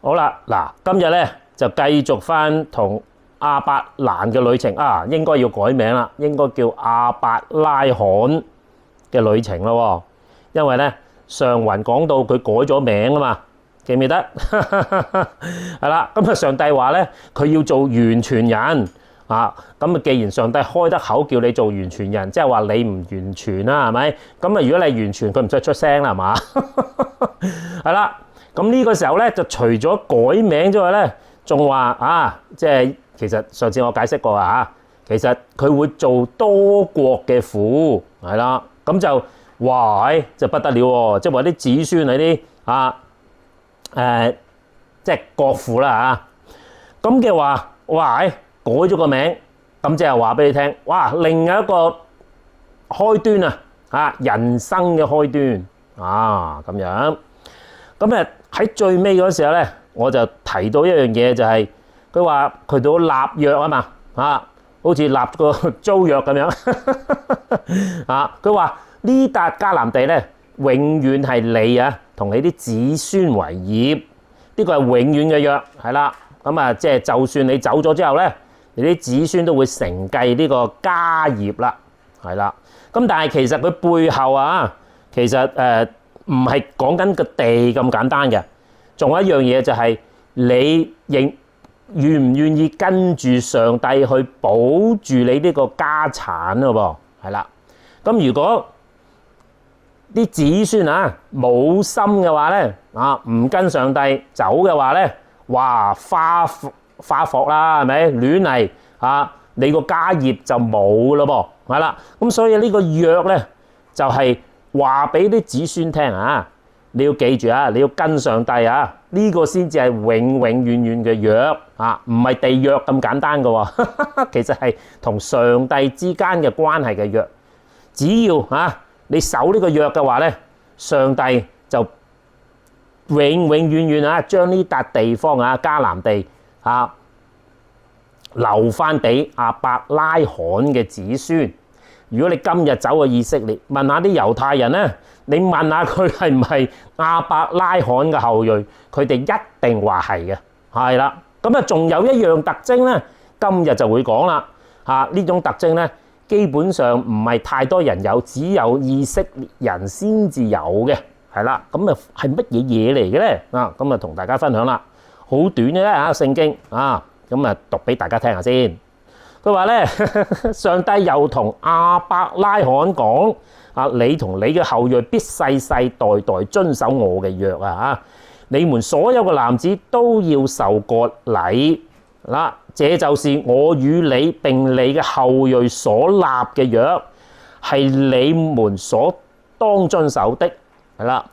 好啦，嗱，今日咧就繼續翻同亞伯蘭嘅旅程啊，應該要改名啦，應該叫亞伯拉罕嘅旅程咯。因為咧上雲講到佢改咗名啊嘛，記唔記得？係啦，咁啊上帝話咧佢要做完全人啊，咁啊既然上帝開得口叫你做完全人，即係話你唔完全啦，係咪？咁啊如果你完全，佢唔使出聲啦，係嘛？係啦。咁呢個時候咧，就除咗改名之外咧，仲話啊，即係其實上次我解釋過啊，其實佢會做多國嘅父，係啦，咁就哇，就不得了喎，即係話啲子孫係啲即係國父啦嚇，咁嘅話，哇，改咗個名，咁即係話俾你聽，哇，另一個開端啊，人生嘅開端啊，咁樣。咁誒喺最尾嗰時候咧，我就提到一樣嘢，就係佢話佢到立約啊嘛，好似立個租約咁樣啊。佢話呢笪迦南地咧，永遠係你啊同你啲子孫為業，呢個係永遠嘅約，係啦。咁啊，即係就算你走咗之後咧，你啲子孫都會承繼呢個家業啦，係啦。咁但係其實佢背後啊，其實唔係講緊個地咁簡單嘅，仲有一樣嘢就係你願唔願意跟住上帝去保住你呢個家產咯噃，係啦。咁如果啲子孫冇心嘅話咧，唔跟上帝走嘅話咧，哇花霍啦，係咪亂嚟你個家業就冇咯噃，係啦。咁所以呢個約咧就係話俾啲子孫聽你要記住你要跟上帝呢個先至係永永遠遠嘅約唔係地約咁簡單嘅喎，其實係同上帝之間嘅關係嘅約。只要你守呢個約嘅話咧，上帝就永永遠遠將呢笪地方迦南地留翻俾亞伯拉罕嘅子孫。如果你今日走去以色列，問下啲猶太人咧，你問下佢係唔係亞伯拉罕嘅後裔，佢哋一定話係嘅，係啦。咁仲有一樣特徵咧，今日就會講啦。呢種特徵咧，基本上唔係太多人有，只有以色列人先至有嘅，係啦。咁係乜嘢嘢嚟嘅咧？咁同大家分享啦，好短嘅聖經咁讀俾大家聽下先。佢話咧，上帝又同亞伯拉罕講你同你嘅後裔必世世代代遵守我嘅約你們所有嘅男子都要受割禮這就是我與你並你嘅後裔所立嘅約，係你們所當遵守的，係啦，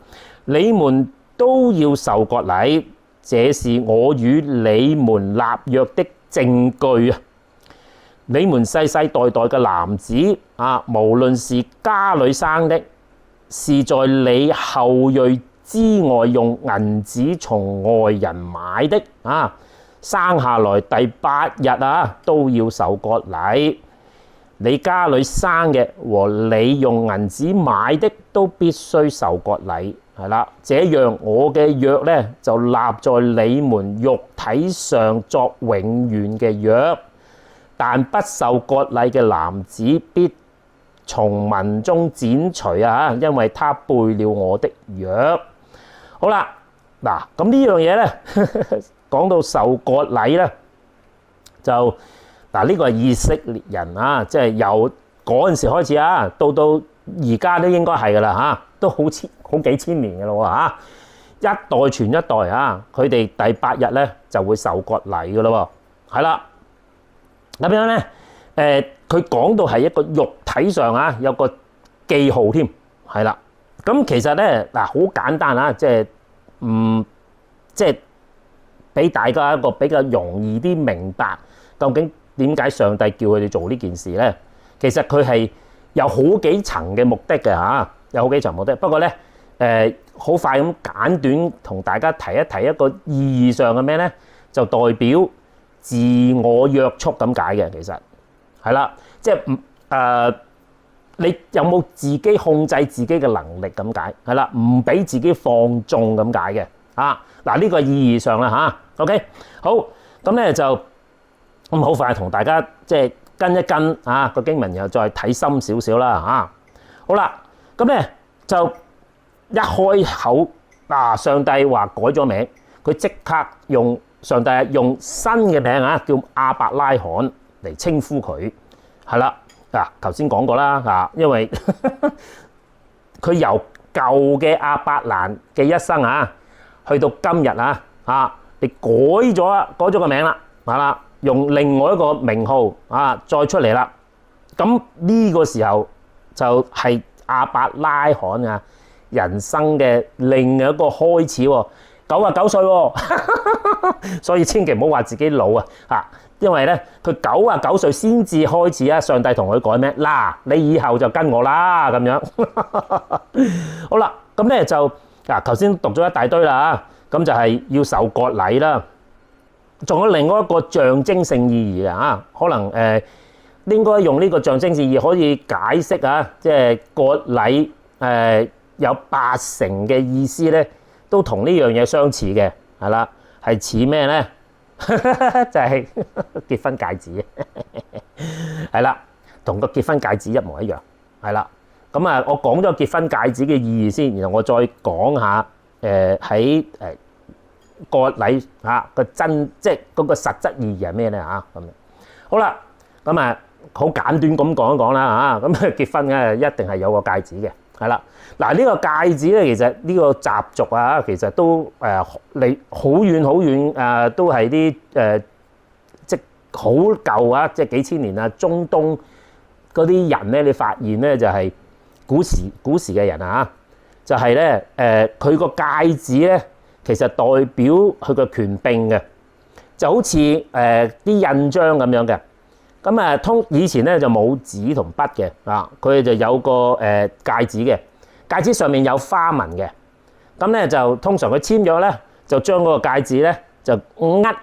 你們都要受割禮，這是我與你們立約的證據你們世世代代嘅男子無論是家裏生的，是在你後裔之外用銀子從外人買的生下來第8日都要受割禮。你家裏生嘅和你用銀子買的都必須受割禮，係啦。這樣我嘅約咧就立在你們肉體上作永遠嘅約。但不受割禮嘅男子必從民中剪除因為他背了我的約。好啦，嗱，咁呢樣嘢咧，講到受割禮咧，就呢個係以色列人即係由嗰陣時開始到而家都應該係噶啦都好幾千年嘅咯一代傳一代佢哋第8日咧就會受割禮噶咯喎，係啦。咁樣咧，佢講到係一個肉體上有個記號添，係啦。咁其實咧好簡單即係俾大家一個比較容易啲明白，究竟點解上帝叫佢哋做呢件事咧？其實佢係有好幾層嘅目的嘅有好幾層目的。不過咧，好快咁簡短同大家提一提一個意義上嘅咩咧，就代表自我約束咁解嘅，其實係啦，即係你有冇自己控制自己嘅能力咁解？係啦，唔俾自己放縱咁解嘅，嗱，呢個意義上啦嚇。OK， 好，咁咧就咁好快同大家即係跟一跟個經文，又再睇深少少啦嚇。好啦，咁咧就一開口上帝話改咗名，佢即刻上帝用新嘅名叫亞伯拉罕嚟稱呼佢，係啦。頭先講過啦因為佢由舊嘅亞伯蘭嘅一生去到今日你改咗個名啦，係啦，用另外一個名號再出嚟啦。咁呢個時候就係亞伯拉罕人生嘅另一個開始喎，99歲喎，所以千祈唔好話自己老因為咧佢99歲先至開始上帝同佢改名，你以後就跟我啦咁樣。好啦，咁咧就頭先讀咗一大堆啦，咁就係要受割禮啦，仲有另外一個象徵性意義可能應該用呢個象徵性意義可以解釋即係割禮有80%嘅意思咧，都同呢樣嘢相似嘅，係啦，係似咩咧？就係結婚戒指，係啦，同個結婚戒指一模一樣，係啦。咁我講咗結婚戒指嘅意義先，然後我再講下喺割禮個即係嗰個實質意義係咩咧咁樣。好啦，咁好簡短咁講一講啦咁結婚一定係有個戒指嘅，係啦。嗱，呢個戒指咧，其實呢個習俗其實都離好遠都係啲即好舊即係幾千年中東嗰啲人咧，你發現咧就係古時嘅人就係咧佢個戒指咧，其實代表佢個權柄嘅，就好似啲印章咁樣嘅。咁以前咧就冇紙同筆嘅佢哋就有個戒指嘅。戒指上面有花紋嘅，咁咧就通常佢簽約咧，就將嗰個戒指咧就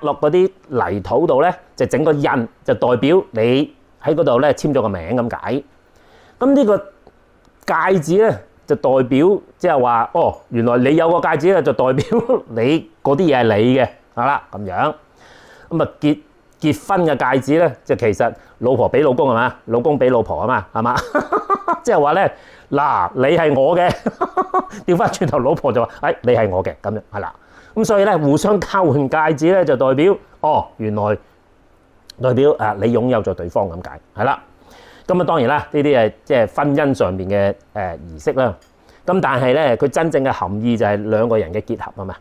落嗰啲泥土度咧，就整個印，就代表你喺嗰度咧簽咗個名咁解。咁呢個戒指咧就代表即係話，原來你有個戒指咧，就代表你嗰啲嘢係你嘅，係啦咁樣。咁結婚嘅戒指咧，就其實老婆俾老公係嘛，老公俾老婆啊嘛，係嘛，即係話咧。嗱，你係我嘅，調翻轉頭，老婆就話：你係我嘅，咁樣係啦。咁所以咧，互相交換戒指咧，就代表原來代表你擁有咗對方咁解，係啦。咁當然啦，呢啲係即係婚姻上面嘅儀式啦。咁但係咧，佢真正嘅含義就係兩個人嘅結合啊嘛。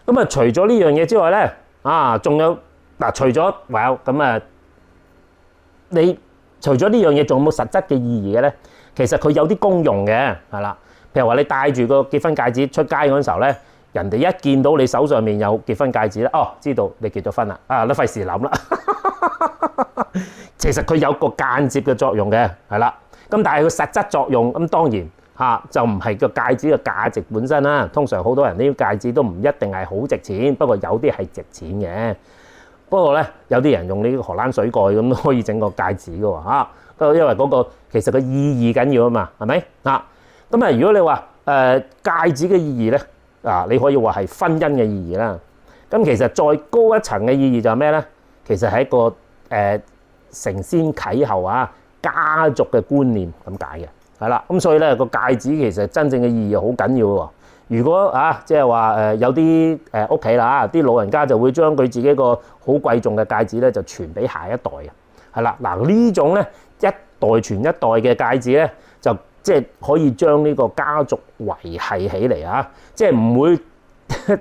咁除咗呢樣嘢之外咧，仲有除咗咁你除咗呢樣嘢，仲有冇實質嘅意義嘅咧？其實佢有啲功用嘅，係啦。譬如話你戴住個結婚戒指出街嗰陣時候咧，人哋一見到你手上面有結婚戒指咧，知道你結咗婚啦，你費事諗啦。其實佢有個間接嘅作用嘅，係啦。咁但係佢實質作用咁當然就唔係個戒指嘅價值本身啦。通常好多人呢啲戒指都唔一定係好值錢，不過有啲係值錢嘅。不過咧，有啲人用呢個荷蘭水蓋咁都可以整個戒指嘅喎。因為嗰個其實個意義緊要啊嘛，係咪咁如果你話戒指嘅意義咧，你可以話係婚姻嘅意義啦。咁其實再高一層嘅意義就係咩咧？其實係一個承先啟後家族嘅觀念咁解嘅，係啦。咁所以咧個戒指其實真正嘅意義好緊要喎。如果即係話有啲屋企啦，啲老人家就會將佢自己個好貴重嘅戒指咧，就傳俾下一代嘅，係啦。嗱呢種咧一代傳一代嘅戒指咧，就即係可以將呢個家族維繫起嚟即係唔會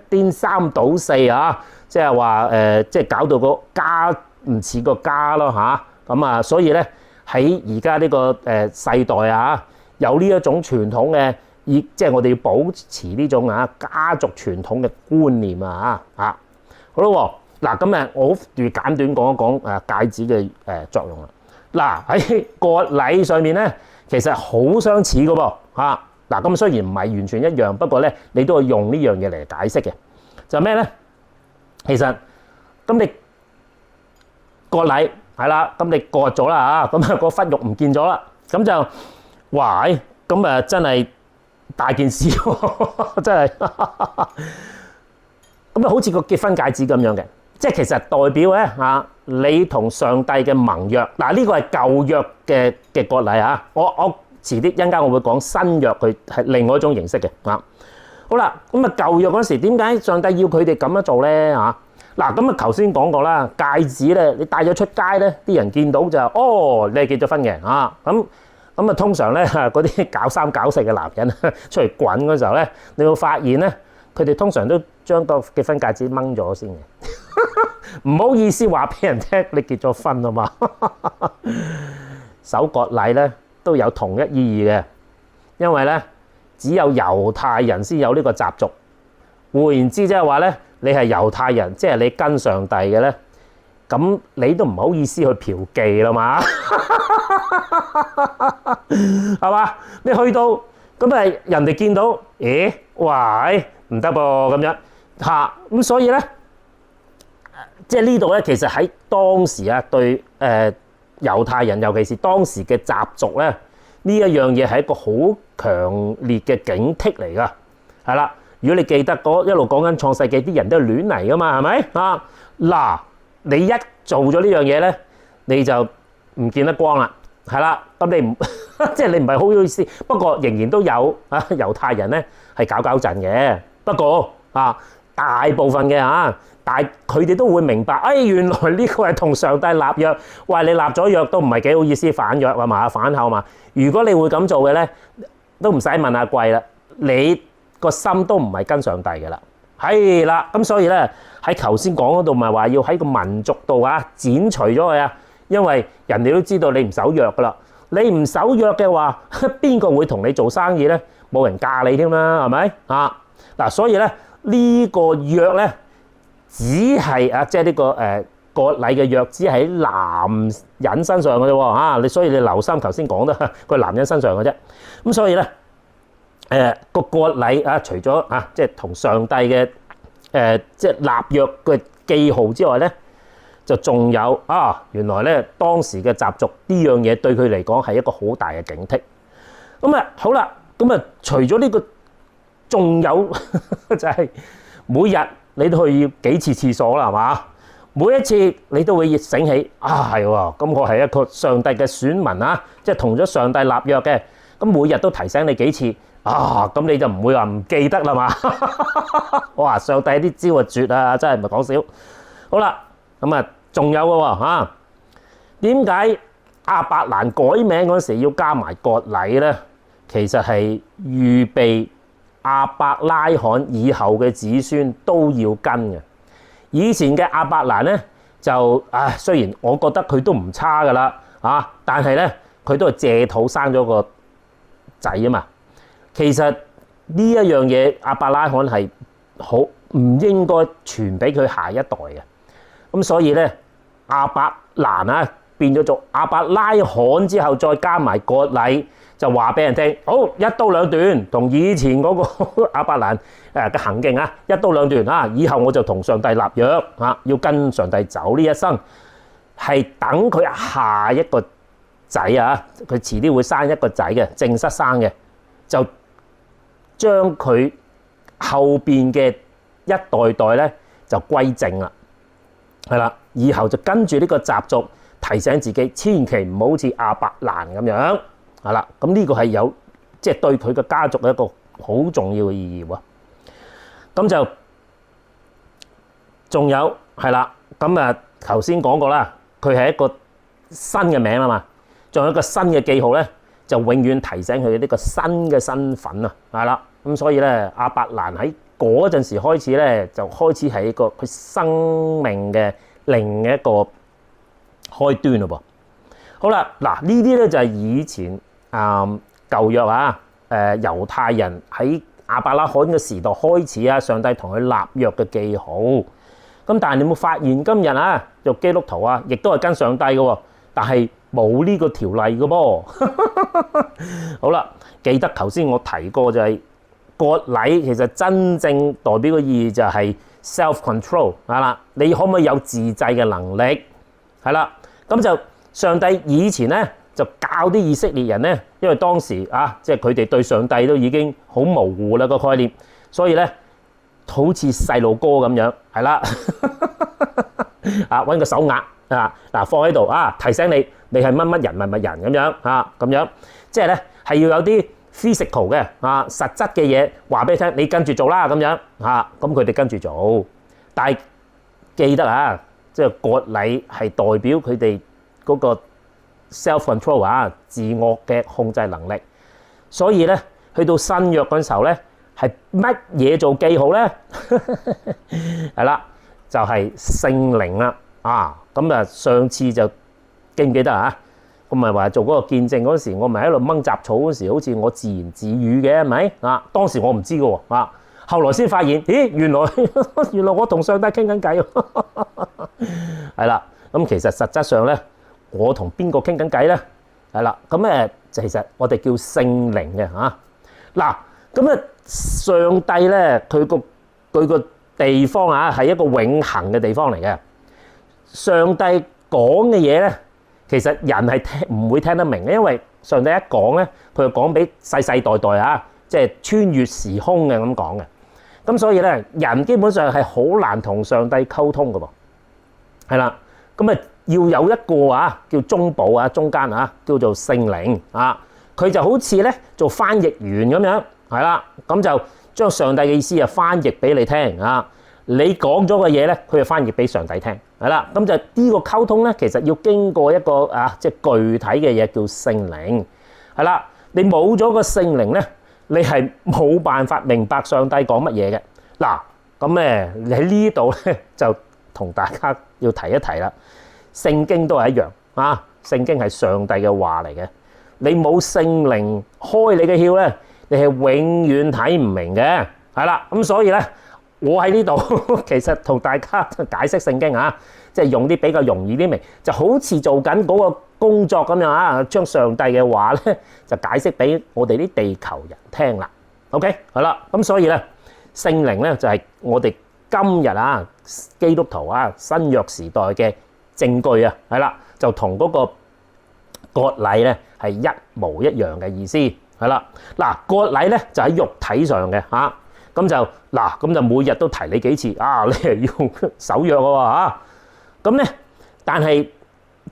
顛三倒四即係話即係搞到個家唔似個家咯咁所以咧喺而家呢個世代有呢一種傳統嘅。即係我哋要保持呢種家族傳統嘅觀念好咯嗱，咁我好簡短講一講戒指嘅作用啦。嗱喺割禮上面咧，其實好相似嘅噃嗱，咁雖然唔係完全一樣，不過咧你都係用呢樣嘢嚟解釋嘅。就咩咧？其實咁你割禮係啦，咁你割咗啦咁個骨肉唔見咗啦，咁就咁真係〜大件事喎，真係咁啊好似個結婚戒指咁樣嘅，即係其實代表咧你同上帝嘅盟約。嗱，呢個係舊約嘅割禮啊，我遲啲一陣間我會講新約，佢係另外一種形式嘅啊。好啦，咁啊舊約嗰時點解上帝要佢哋咁樣做咧嗱，咁啊頭先講過啦，戒指咧你戴咗出街咧，啲人見到就哦，你係結咗婚嘅咁啊通常咧嗰啲搞三搞四嘅男人出嚟滾嗰時候咧，你會發現咧，佢哋通常都將個結婚戒指掹咗先嘅。唔好意思話俾人聽你結咗婚啊嘛。守割禮咧都有同一意義嘅，因為咧只有猶太人先有呢個習俗。換言之，即係話咧，你係猶太人，即係你跟上帝嘅咧，咁你都唔好意思去嫖妓啦嘛，係嘛？你去到咁啊，人哋見到，咦，喂，唔得噃咁樣咁所以咧，即係呢度咧，其實喺當時啊，對猶太人，尤其是當時嘅習俗咧，呢一樣嘢係一個好強烈嘅警惕嚟噶，係啦。如果你記得一路講緊創世紀，啲人都係亂嚟噶嘛，係咪嗱，你一做咗呢樣嘢咧，你就唔見得光啦，係啦。咁你唔即係你唔係好意思，不過仍然都有猶太人咧係搞震嘅。不過大部分嘅但係佢哋都會明白，原來呢個係同上帝立約。喂，你立咗約都唔係幾好意思反約啊嘛，反口嘛。如果你會咁做嘅咧，都唔使問阿貴啦，你個心都唔係跟上帝嘅啦，係啦。咁所以咧喺頭先講嗰度咪話要喺個民族度剪除咗佢因為人哋都知道你唔守約噶啦。你唔守約嘅話，邊個會同你做生意咧？冇人嫁你添啦，係咪嗱？所以咧呢個約咧只係即係呢個割禮嘅約，只係喺男人身上嘅啫喎所以你留心頭先講得佢男人身上嘅啫。咁所以咧個割禮除咗即係同上帝嘅即係立約嘅記號之外咧，就仲有原來咧當時嘅習俗呢樣嘢對佢嚟講係一個好大嘅警惕。咁好啦，咁除咗呢個，仲有就係每日你都去要幾次廁所啦，係嘛？每一次你都會醒起係喎，咁我係一個上帝嘅選民即係同咗上帝立約嘅，咁每日都提醒你幾次咁你就唔會話唔記得啦嘛。哇！上帝啲招絕啊，真係唔係講笑。好啦，咁仲有嘅喎點解亞伯蘭改名嗰時要加埋割禮咧？其實係預備亞伯拉罕以後嘅子孫都要跟嘅。以前嘅亞伯蘭咧就雖然我覺得佢都唔差噶啦但係咧佢都係借肚生咗個仔啊嘛。其實呢一樣嘢亞伯拉罕係好唔應該傳俾佢下一代嘅。咁所以咧亞伯蘭變咗做亞伯拉罕之後，再加埋割禮，就話俾人聽，好，一刀兩斷，同以前嗰個亞伯蘭嘅行徑一刀兩斷以後我就同上帝立約要跟上帝走呢一生，係等佢下一個仔佢遲啲會生一個仔嘅，正室生嘅，就將佢後邊嘅一代代咧就歸正啦，係啦，以後就跟住呢個習俗。提醒自己千祈唔好似亞伯蘭咁樣，係啦。咁呢個係有即係對佢嘅家族一個好重要嘅意義喎。咁就仲有係啦。咁頭先講過啦，佢係一個新嘅名啊嘛，仲有一個新嘅記號咧，就永遠提醒佢呢個新嘅身份啊，係啦。咁所以咧，亞伯蘭喺嗰陣時開始咧，就開始係一個佢生命嘅另一個開端咯噃。好啦，嗱呢啲咧就係以前舊約猶太人喺亞伯拉罕嘅時代開始上帝同佢立約嘅記號。咁但係你有冇發現今日做基督徒亦都係跟上帝嘅喎，但係冇呢個條例嘅噃。好啦，記得頭先我提過就係割禮，其實真正代表嘅意義就係 self-control 啦。你可唔可以有自制嘅能力？係啦，咁就上帝以前咧就教啲以色列人咧，因為當時即係佢哋對上帝都已經好模糊啦個概念，所以咧好似細路哥咁樣，係啦，揾個手鐲放喺度提醒你，你係乜乜人乜乜人咁樣咁樣，即係咧係要有啲 physical 嘅實質嘅嘢話俾你聽，你跟住做啦咁樣咁佢哋跟住做，但係記得即係割禮係代表佢哋嗰個 self control 自我嘅控制能力，所以咧去到新約嗰陣時候咧。係乜嘢做記號咧？係啦，就係聖靈啦。咁上次就記唔記得我咪話做嗰個見證嗰時，我咪喺度掹雜草嗰時，好似我自言自語嘅，係咪？當時我唔知嘅喎。後來先發現，咦，原來我同上帝傾緊偈。係啦，咁其實實質上咧，我同邊個傾緊偈咧？係啦，咁其實我哋叫聖靈嘅嗱，咁上帝咧，佢個地方係一個永恆嘅地方嚟嘅。上帝講嘅嘢咧，其實人係唔會聽得明嘅，因為上帝一講咧，佢就講俾世世代代即係穿越時空嘅咁講嘅。咁所以咧，人基本上係好難同上帝溝通嘅噃。係啦，咁要有一個叫中保中間叫做聖靈佢就好似咧做翻譯員咁樣。係啦，咁就將上帝嘅意思翻譯俾你聽你講咗嘅嘢咧，佢就翻譯俾上帝聽。係啦，咁就呢個溝通咧，其實要經過一個即係具體嘅嘢叫聖靈。係啦，你冇咗個聖靈咧，你係冇辦法明白上帝講乜嘢嘅。嗱，咁你喺呢度咧就同大家要提一提啦。聖經都係一樣聖經係上帝嘅話嚟嘅。你冇聖靈開你嘅竅咧，你係永遠睇唔明嘅，係啦，咁所以咧，我喺呢度其實同大家解釋聖經即係用啲比較容易啲明，就好似做緊嗰個工作咁樣將上帝嘅話咧就解釋俾我哋啲地球人聽啦。OK， 係啦，咁所以咧，聖靈咧就係我哋今日基督徒新約時代嘅證據係啦，就同嗰個割禮咧係一模一樣嘅意思。係啦，嗱，割禮咧就喺肉體上嘅咁就每日都提你幾次你係要守約嘅喎咁咧，但係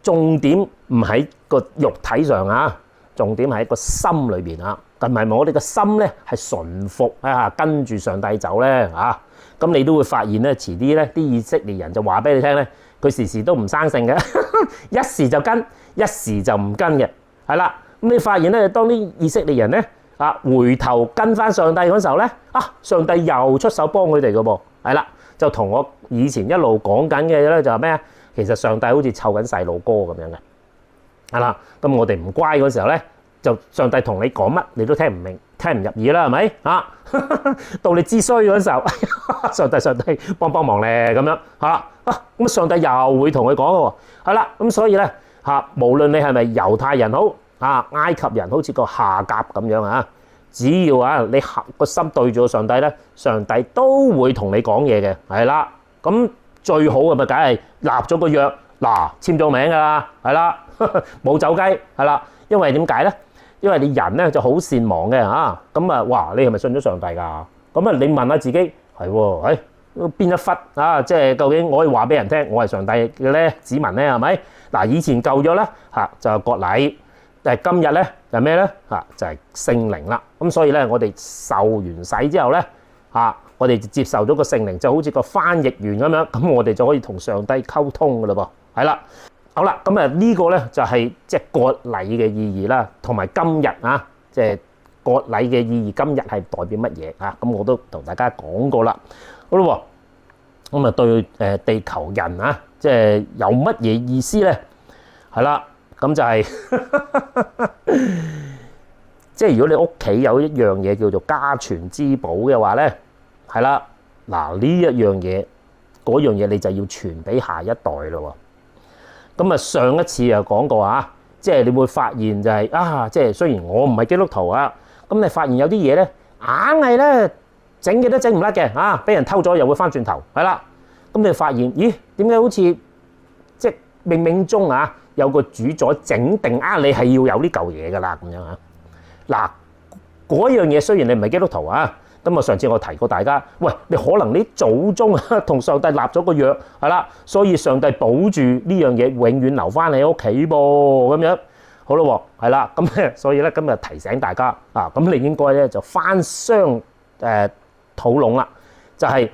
重點唔喺個肉體上重點喺個心裏邊咁係咪我哋個心咧係順服跟住上帝走咧咁你都會發現咧，遲啲咧啲以色列人就話俾你聽咧，佢時時都唔生性嘅，一時就跟，一時就唔跟嘅，係啦。咁你發現咧，當啲以色列人咧回頭跟翻上帝嗰時候咧，上帝又出手幫佢哋嘅噃，係啦，就同我以前一路講緊嘅咧就係咩其實上帝好似湊緊細路哥咁樣嘅，係啦。咁我哋唔乖嗰時候咧，就上帝同你講乜你都聽唔明，聽唔入耳啦，係咪到你知衰嗰時候，上帝幫忙咧咁樣咁上帝又會同佢講嘅喎，係啦。咁所以咧無論你係咪猶太人好埃及人好似個夏甲咁樣只要你個心對住上帝咧，上帝都會同你講嘢嘅，係啦。咁最好嘅咪梗係立咗個約，簽咗名噶啦，係啦，冇走雞，係啦。因為點解咧？因為你人咧就好善忘嘅哇！你係咪信咗上帝㗎？咁你問下自己係喎，邊一忽即係究竟我可以話俾人聽，我係上帝嘅咧子民咧係咪？以前舊約咧就係割禮。但係今日咧就係咩咧就係聖靈啦。咁所以咧，我哋受完洗之後咧我哋就接受咗個聖靈，就好似個翻譯員咁樣，咁我哋就可以同上帝溝通噶啦噃。係啦，好啦，咁呢個咧就係即係割禮嘅意義啦，同埋今日即係割禮嘅意義，今日係代表乜嘢咁我都同大家講過啦。好啦，咁對地球人即係有乜嘢意思咧？係啦。咁就係即係如果你屋企有一樣嘢叫做家傳之寶嘅話咧，係啦，嗱呢一樣嘢嗰樣嘢你就要傳俾下一代咯。咁上一次又講過即係你會發現就係即係雖然我唔係基督徒咁你發現有啲嘢咧硬係咧整嘅都整唔甩嘅俾人偷咗又會翻轉頭，係啦。咁你發現咦點解好似即係冥冥中有個主宰整定你係要有呢嚿嘢噶啦咁樣嗱，嗰樣嘢雖然你唔係基督徒咁啊，上次我提過大家，喂，你可能你祖宗同上帝立咗個約，係啦，所以上帝保住呢樣嘢，永遠留翻你屋企噃，咁樣好咯，係啦，咁咧，所以咧今日提醒大家啊，咁你應該咧就翻箱討論啦，就係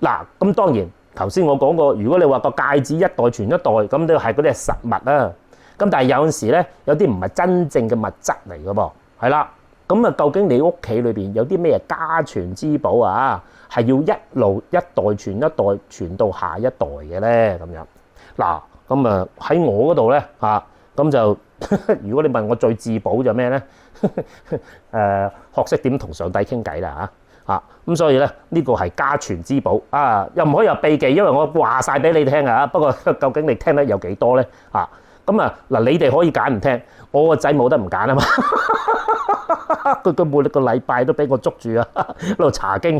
嗱，咁當然頭先我講過，如果你話個戒指一代傳一代，咁都係嗰啲係實物啦。咁但係有陣時咧，有啲唔係真正嘅物質嚟嘅噃，係啦。咁啊，究竟你屋企裏邊有啲咩家傳之寶啊？係要一路一代傳一代傳到下一代嘅咧？咁樣嗱，咁啊喺我嗰度咧嚇，咁就如果你問我最自保就咩咧？學識點同上帝傾偈啦嚇。咁所以咧呢個係家傳之寶啊，又唔可以有秘技，因為我話晒俾你聽啊。不過究竟你聽得有幾多咧？咁啊嗱，你哋可以揀唔聽，我個仔冇得唔揀啊嘛。佢每個禮拜都俾我捉住啊，喺度查經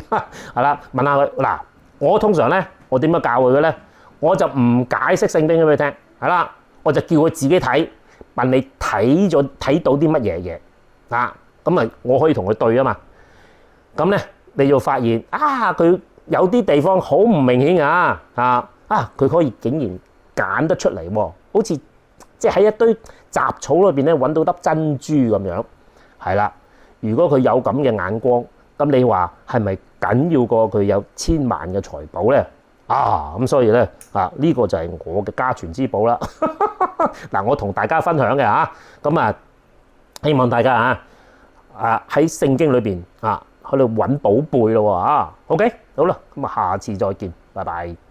係啦，問下佢嗱，我通常咧我點樣教佢嘅咧？我就唔解釋聖經俾佢聽，係啦，我就叫佢自己睇，問你睇到啲乜嘢嘢啊？咁啊，我可以同佢對啊嘛。咁咧，你就發現啊，佢有啲地方好唔明顯啊，佢可以竟然揀得出嚟喎，好似即係喺一堆雜草裏邊咧揾到粒珍珠咁樣，係啦。如果佢有咁嘅眼光，咁你話係咪緊要過佢有千萬嘅財寶咧？咁所以咧呢個就係我嘅家傳之寶啦。嗱，我同大家分享嘅咁希望大家喺聖經裏邊喺度揾寶貝咯喎。OK，好啦，咁下次再見，拜拜。